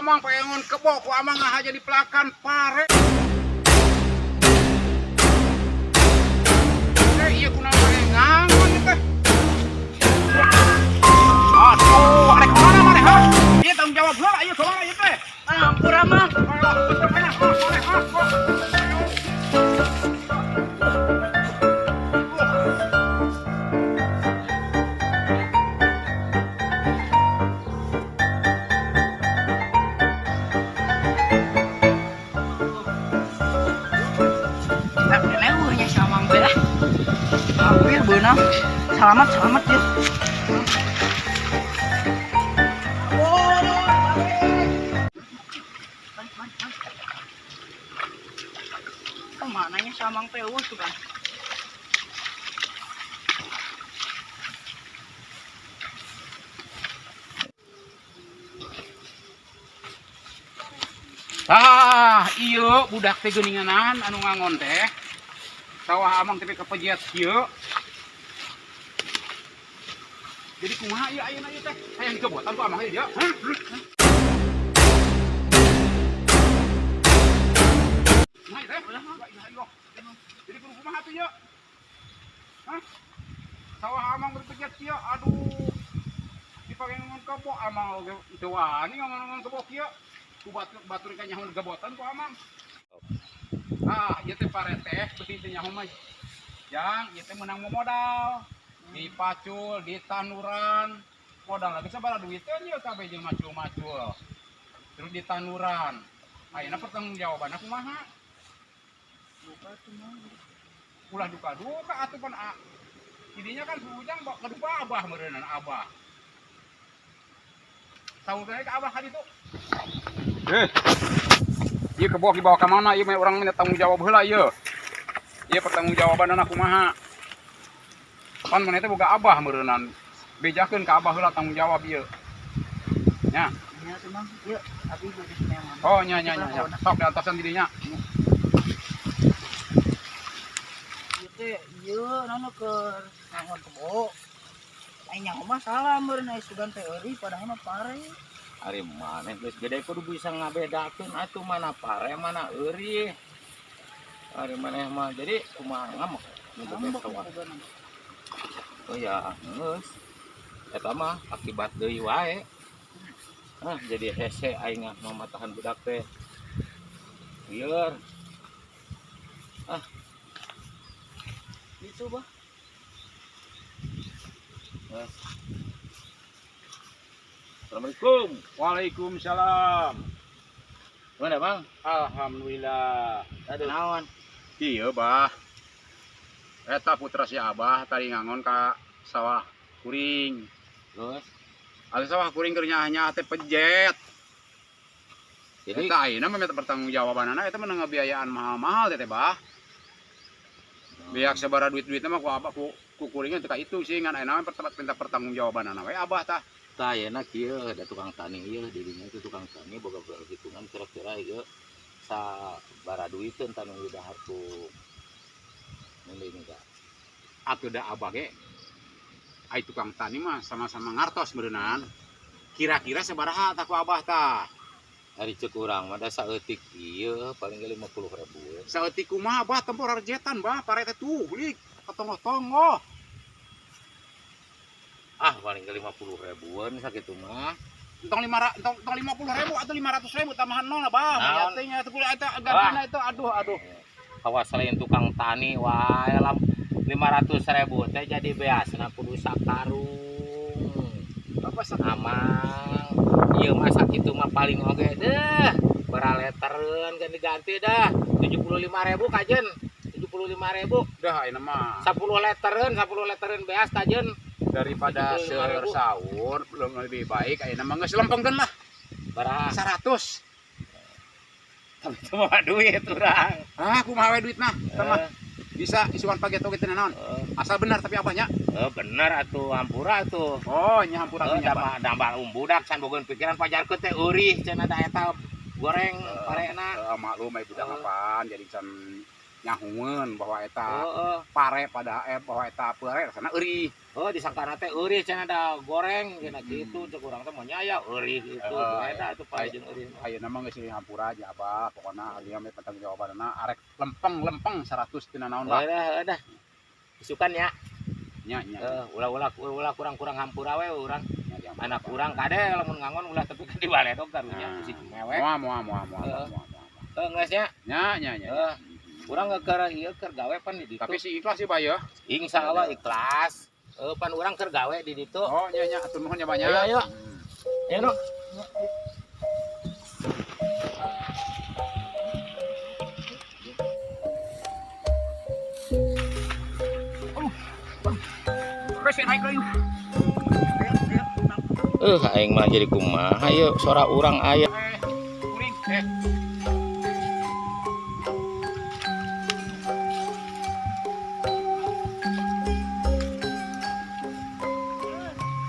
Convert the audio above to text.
amang pengen kebo ku amang aja di pelakan pare. Iya kuna ngangon teh. Aduh, arek mana mare ha? Ieu tanggung jawab heula ieu kumaha ieu teh? Ampura mah. Tak lewurnya sama Mbak. Hampir beunang. Selamat ya. Mananya samang tewus tuh kan. Iya budak teh geuninganan anu ngangon teh. Sawah amang teh kepejiat kieu. Jadi kumaha ieu ayeuna ieu teh? Hayang dikebotan ku amang ieu dia. Nah, teh. Jadi kudu kumaha tuh ieu? Hah? Sawah amang berpejiat kieu, aduh. Dipake ngon kebo amang teu wani ngon kebo kieu. Ku batur ka nyaho gebotan ku amang. Ieu teh pareteh beuti teh nyaho mah. Yang ieu teh menang modal. Di pacul, di tanuran. Modal lagi sabaraha duit teh ieu kabeh jeung macul-macul. Terus di tanuran. Ayeuna pertanggungjawabanna kumaha? Buka tuh mah. Ulah duka atuh pan idinya kan sujang kedupa abah meureunana abah. Tahu teh ka abah ka ditu. Ieu kebo dibawa ka mana ieu urang minta tanggung jawab heula ieu. Ieu pertanggungjawabanna kumaha? Pan maneh teh boga abah meureunana. Bejakeun ka abah heula tanggung jawab ieu. Nya. Nya tuh mah. Ieu abi geus memang. Oh nya. Sok di atasan didinya. Ieu teh ieu nana keur ngangon kebo. Ai nyaho mah salah meureun ai sugan teh eueuh padahal mah pare. Ari maneh geus gede kudu bisa ngabedakeun atuh mana pare mana eueuh. Ari maneh mah jadi kumaha ngambek Ngambek sawah. pokokna. Oh ya, geus. Eta mah akibat deui wae. Jadi hese aing mah matahan budak teh. Lieur. Itu bah. Assalamualaikum. Waalaikumsalam. Mana Bang? Alhamdulillah. Aduh. Naon? Iya, Bah. Eta putra si Abah tadi ngangon ka sawah kuring. Terus Ada sawah kuring keur nyaha teh pejet. jadi Eta ayeuna mah minta pertanggungjawabanana eta mah ngabiayaan mahal-mahal teh, Bah. Biak sabaraha duit-duitna mah ku Abah ku kuringnya teh ka itu sih ngan ayeuna mah minta pertanggungjawabanana we Abah tah. tah ayeuna kieu ada tukang tani ieu di dinya itu tukang tani boga perhitungan kira-kira ieu sabaraha duiteun tanu dahar ku mending enggak. Atuh da Abah ge ai tukang tani mah sama-sama ngartos beureunan. Kira-kira sabaraha tah ku Abah tah? Ari ceuk urang mah da saeutik ieu paling 50.000. Saeutik kumaha Bah tempur arjetan Bah pare teh tuh beulik katonggoh-tonggoh. Paling 50.000-an sakitu mah. Entong 50.000 atau 500.000 tambahan nol lah Bah. Naon? Nyatanya itu kuliah eta gantina itu aduh. Kawas selain tukang tani wae lam 500.000 teh jadi beasna kudu sakarung. Apa Amang ieu mah sakitu mah paling oge deh. Beraletereun ganti-ganti dah. 75.000 kajen. 75.000. dah ayeuna mah 10 letereun beas kajen. daripada 75.000. seur sahur belum lebih baik ayeuna mah geus lempengkeun lah Baraha 100. tapi teu mah duit urang. Kumaha we duitna teh mah bisa isuan pagi atau gitu naon asal benar tapi apanya Bener atuh hampura atuh. oh nya hampura nya Bah. Dambal budak can bogeun pikiran pajarkeun teh eurih cenah da eta goreng parena. Maklum ai budak apaan jadi can nyahueun bahwa eta Heeh. pare pada bahwa eta peure sana eueuh. Oh disangkana teh eueuh cenah da goreng cenah kitu cek urang teh mah nyaya eueuh gitu. Eta tuh paling jeung eueuh. Ayeuna mah geus hampura aja apa pokona dia mah tanggung jawabanna arek lempeng 100 tina naon lah. Udah. Isukan ya. Nya. Ulah kurang hampura we urang. Nya, Anak urang kade lamun ngangon ulah tapi kan di baledog karunya Nah. musik mewek. Moal. Geus nya. Nya. Urang keur ieu keur gawe pan di ditu. Tapi si ikhlas sih Bay ya. Insyaallah ikhlas. Pan urang keur gawe di ditu. Oh nya atuh nuhun ya banyak. Ayo. Ya no. Kasih naik lagi. Aing mah jadi kumaha ieu sora urang aya. Kuring.